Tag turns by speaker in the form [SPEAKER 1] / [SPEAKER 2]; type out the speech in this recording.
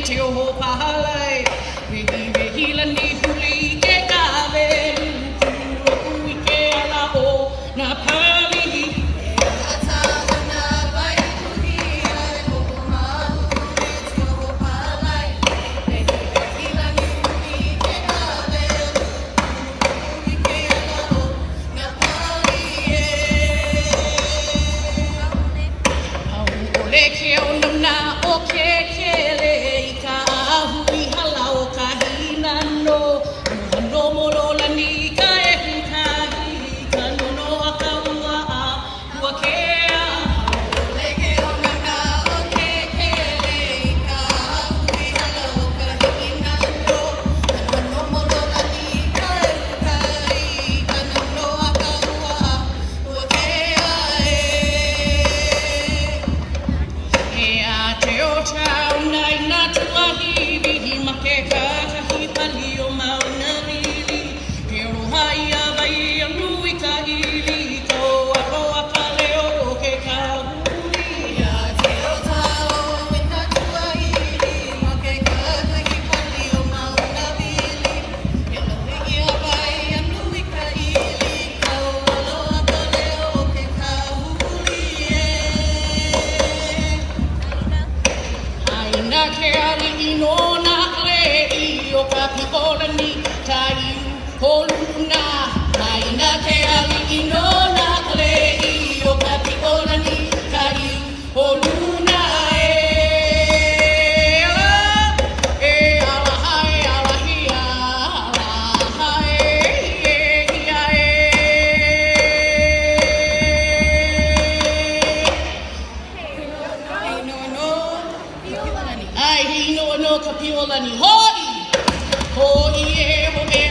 [SPEAKER 1] te oho pahalai. Wehi lani huli ke kawe. Luku i ke ala o na pali. Le ke o na o ke le I ka ahu I hala o ka hina no. No molo la ni ka e hikahi ka no a ka ua a ua ke a. Le ke o na o ke le I ka ahu I hala o ka hina no. No molo la ni ka e hikahi ka no a ka ua a ua ke a e. Ea te o tau nai na tuahiwi I make kakahi pali o mauna rili. Ke roha ia vai a nui ka ili. Koa koa ka leo o ke kahuri. Ea te o tau na tuahiwi make kakahi pali o mauna rili. Ke roha ia vai a nui ka ili. Koa loa ka leo o ke kahuri. Aina ke ali I nona klei o ka pikola ni tai holuna. Aina ke ali I nona klei o ka pikola ni tai holuna. E ala hai ala hia ala hai hia Ai hino no ka piola ni hoi. Hoi e ho e